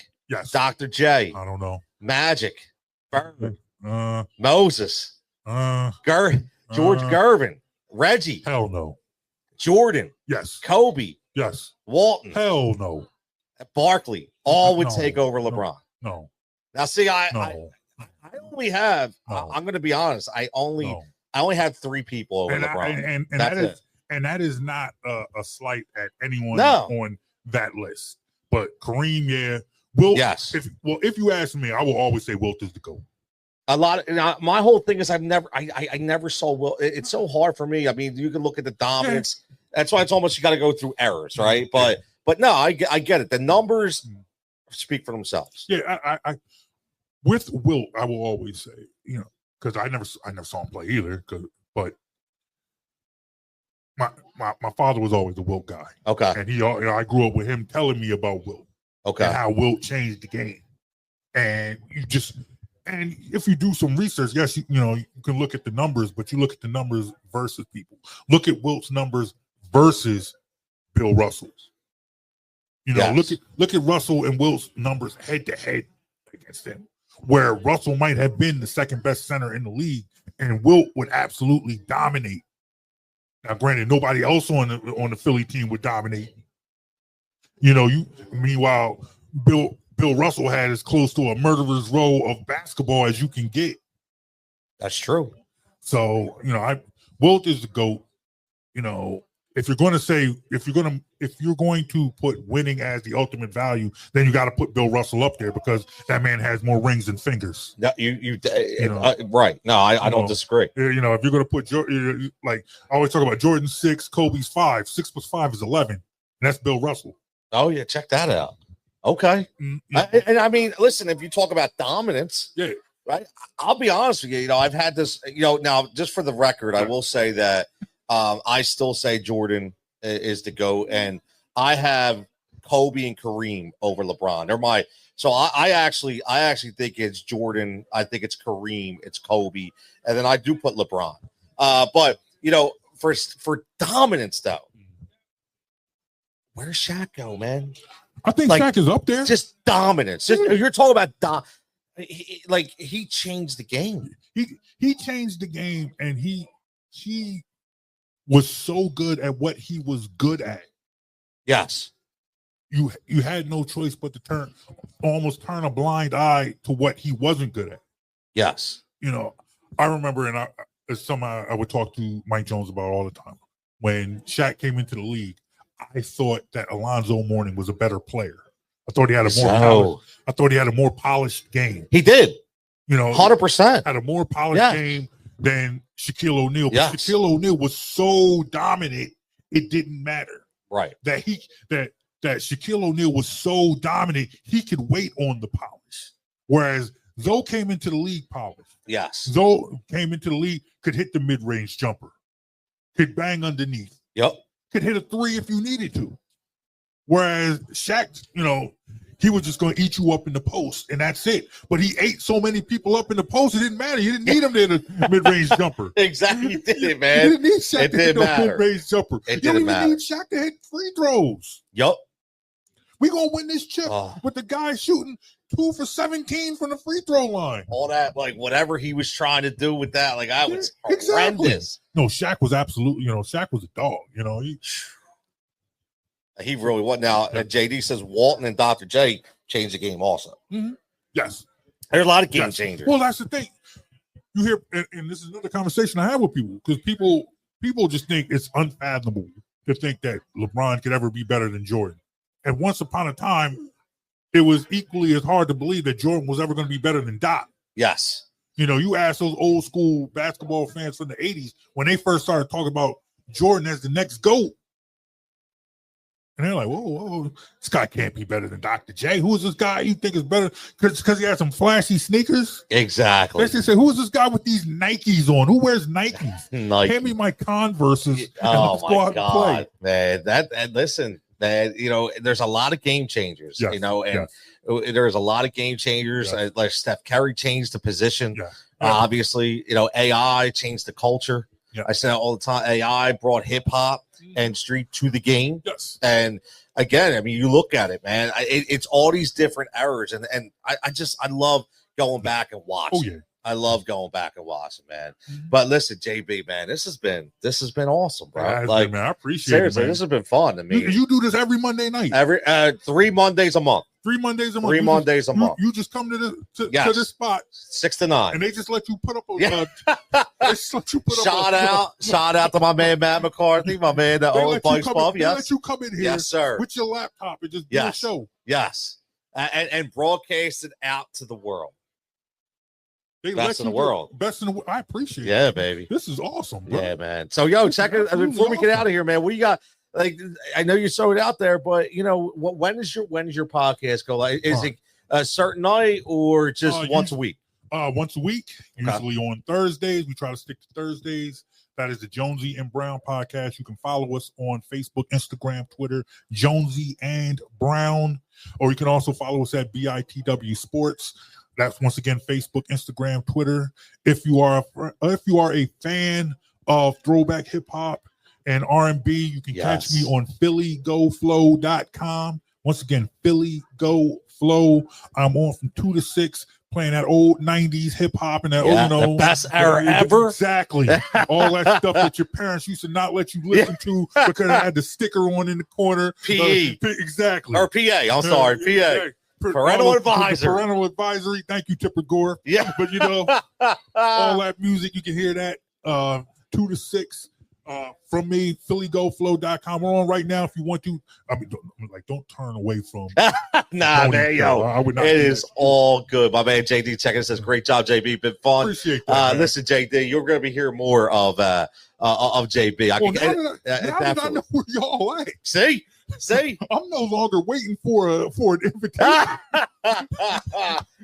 Dr. J, I don't know, Magic, Bird, Moses, George Gervin, Reggie, hell no, Jordan, Kobe, Walton, hell no, Barkley, all would take over LeBron. No. Now see, I only have. I'm going to be honest. I only have 3 people over LeBron, and that is not a slight at anyone on that list. But Kareem, Wilt. Yes. If you ask me, I will always say Wilt is the GOAT. A lot. My whole thing is I never saw Wilt. It's so hard for me. I mean, you can look at the dominance. That's why it's almost you got to go through errors, right? But no, I get it. The numbers speak for themselves. Yeah, I with Wilt, I will always say, because I never saw him play either. But my father was always a Wilt guy. Okay, and I grew up with him telling me about Wilt. Okay, and how Wilt changed the game. And if you do some research, yes, you can look at the numbers, but you look at the numbers versus people. Look at Wilt's numbers versus Bill Russell's. Look at Russell and Wilt's numbers head to head against him, where Russell might have been the second best center in the league, and Wilt would absolutely dominate. Now, granted, nobody else on the Philly team would dominate. Meanwhile, Bill Russell had as close to a murderer's row of basketball as you can get. That's true. So, Wilt is the GOAT. If you're going to put winning as the ultimate value, then you got to put Bill Russell up there because that man has more rings than fingers. No, right? No, I don't disagree. If you're going to put like I always talk about Jordan 6, Kobe's 5, 6 plus 5 is 11, and that's Bill Russell. Oh yeah, check that out. Okay, and I mean, listen, if you talk about dominance, right? I'll be honest with you. I've had this. Now just for the record, I will say that. I still say Jordan is the GOAT, and I have Kobe and Kareem over LeBron. They're I actually think it's Jordan. I think it's Kareem. It's Kobe, and then I do put LeBron. But for dominance though, where's Shaq go, man? I think Shaq is up there. Just dominance. You're talking about he changed the game. He changed the game, and he was so good at what he was good at. Yes. You had no choice but to almost turn a blind eye to what he wasn't good at. Yes. I remember, and it's something I would talk to Mike Jones about all the time. When Shaq came into the league, I thought that Alonzo Mourning was a better player. I thought he had a more polished game. He did. 100% had a more polished game than Shaquille O'Neal. Yes. Shaquille O'Neal was so dominant, it didn't matter. Right. That Shaquille O'Neal was so dominant, he could wait on the polish. Whereas Zoe came into the league polished. Yes. Zoe came into the league, could hit the mid-range jumper, could bang underneath. Yep. Could hit a 3 if you needed to. Whereas Shaq, he was just going to eat you up in the post, and that's it. But he ate so many people up in the post, it didn't matter. You didn't need him there, the mid-range jumper. Exactly, you did, man. You didn't need Shaq to hit no mid-range jumper. It you didn't even need Shaq to hit free throws. Yep. We're going to win this chip with the guy shooting 2 for 17 from the free throw line. All that, whatever he was trying to do with that, I was horrendous. Exactly. No, Shaq was absolutely, Shaq was a dog, He really was. Now, JD says Walton and Dr. J changed the game also. Mm-hmm. Yes. There's a lot of game changers. Well, that's the thing. You hear, and this is another conversation I have with people, because people just think it's unfathomable to think that LeBron could ever be better than Jordan. And once upon a time, it was equally as hard to believe that Jordan was ever going to be better than Doc. Yes. You ask those old school basketball fans from the 80s, when they first started talking about Jordan as the next GOAT. And they're like, whoa, this guy can't be better than Dr. J. Who is this guy you think is better? Because he has some flashy sneakers? Exactly. They say, who is this guy with these Nikes on? Who wears Nikes? Nike. Hand me my Converses and Oh let's go out and play. Man. And listen, man, there's a lot of game changers, Yes, and there's a lot of game changers. Yes. Like Steph Curry changed the position. Yeah. Obviously, AI changed the culture. Yeah. I say that all the time. AI brought hip hop and street to the game. Yes. And again, I mean, you look at it, man. It's all these different errors, and I love going back and watching. Oh yeah. I love going back and watching, man. But listen, JB, man, this has been awesome, bro. Man, I appreciate seriously, it, man. This has been fun to me. You do this every Monday night. Every 3 Mondays a month. 3 Mondays a month. 3 Mondays a month. You just come to to this spot 6 to 9, and they just let you put up a shout out to my man Matt McCarthy, my man that owns Pike's Pub. They let you come in here, yes, sir, with your laptop and just do a show. Yes, and broadcast it out to the world. They best in the world. Best in the world. I appreciate it. Yeah, baby. This is awesome, bro. Yeah, man. So, check it before we get out of here, man. What you got? Like, I know you throw it out there, but when is your podcast go? Like, is it a certain night or just once a week? Once a week, usually on Thursdays. We try to stick to Thursdays. That is the Jonesy and Brown podcast. You can follow us on Facebook, Instagram, Twitter, Jonesy and Brown, or you can also follow us at BITW Sports. That's once again Facebook, Instagram, Twitter. If you are a fan of throwback hip hop and R&B, you can catch me on PhillyGoFlow.com. Once again, Philly Go Flow. I'm on from 2 to 6, playing that old 90s hip hop and that the best era ever. Exactly. All that stuff that your parents used to not let you listen to because it had the sticker on in the corner. PE. Exactly. Or PA. I'm sorry, PA. Parental advisory. Thank you, Tipper Gore. Yeah. But all that music, you can hear that 2 to 6 from me, PhillyGoFlow.com. We're on right now if you want to. I mean, don't turn away from nah, man, I would not. It is all good. My man JD checking says, great job, JB. Been fun. Appreciate that. Listen, JD, you're going to be hearing more of JB. Now that I know where y'all at. See? I'm no longer waiting for an invitation.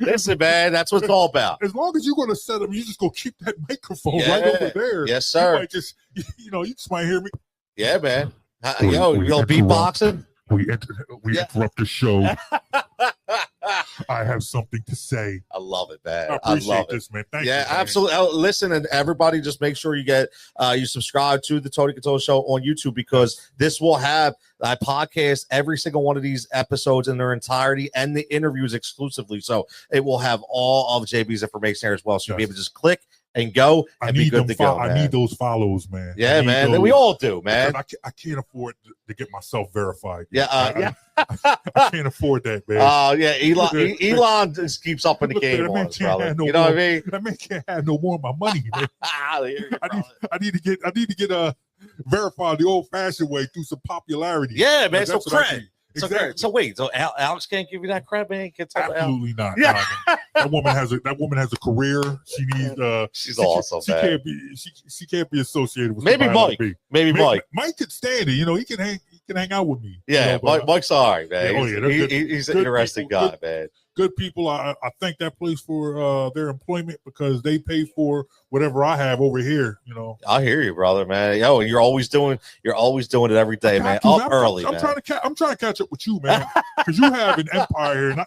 Listen, man, that's what it's all about. As long as you're going to set up, you just go keep that microphone right over there. Yes, sir. You might just, you just might hear me. Yeah, man. You'll beatboxing. We interrupt the show. I have something to say. I love it, man. I appreciate this, man. Thank you. Yeah, absolutely. Listen, and everybody, just make sure you subscribe to the Tony Cutillo Show on YouTube, because this will have I podcast every single one of these episodes in their entirety and the interviews exclusively. So it will have all of JB's information there as well. So you'll be able to just click and go and be good to go. I need those follows, man. Yeah, man. We all do, man. I can't afford to get myself verified. Yeah, I can't afford that, man. Elon just keeps up in the game on us, brother. You know what I mean? That man can't have no more of my money, man. I need to get verified the old-fashioned way through some popularity. Yeah, man. So credit. Exactly. So wait, Alex can't give you that credit, man? Absolutely not. Yeah. That woman has a career. She needs. She's awesome. She can't be associated with. Maybe Mike. Mike. Mike could stand it. He can hang out with me. Yeah, Mike's all right, man. He's an interesting guy, man. Good people. I thank that place for their employment, because they pay for whatever I have over here. I hear you, brother, man. And you're always doing it every day, man. Early. I'm trying to catch up with you, man, because you have an empire here.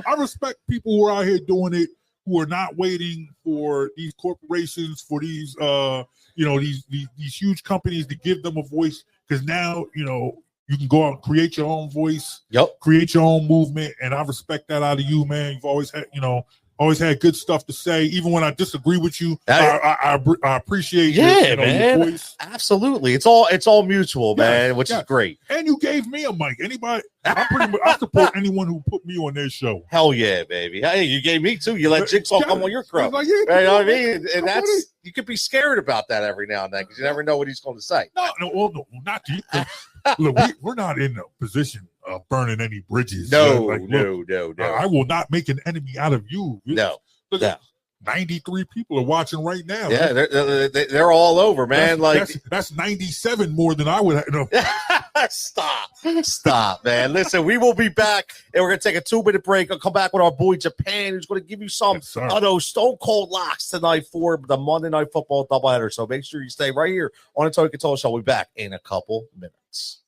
I respect people who are out here doing it, who are not waiting for these corporations, for these these huge companies to give them a voice, because now you can go out and create your own voice, create your own movement, and I respect that out of you, man. You've always had good stuff to say, even when I disagree with you. I appreciate man. Your voice. Absolutely, it's all mutual, man, which is great. And you gave me a mic. I support anyone who put me on their show. Hell yeah, baby. Hey, you gave me too. You let Jigsaw come on your crow. Like, you know what I mean? And that's, you could be scared about that every now and then, because you never know what he's going to say. No, not you. Look, we're not in a position of burning any bridges. No. I will not make an enemy out of you. No. 93 people are watching right now. Yeah, they're all over, man. That's 97 more than I would have. No. Stop, man. Listen, we will be back, and we're gonna take a 2-minute break. I'll come back with our boy Japan, who's gonna give you some of those stone cold locks tonight for the Monday Night Football doubleheader. So make sure you stay right here on the Tony Cutillo Show. We'll be back in a couple minutes.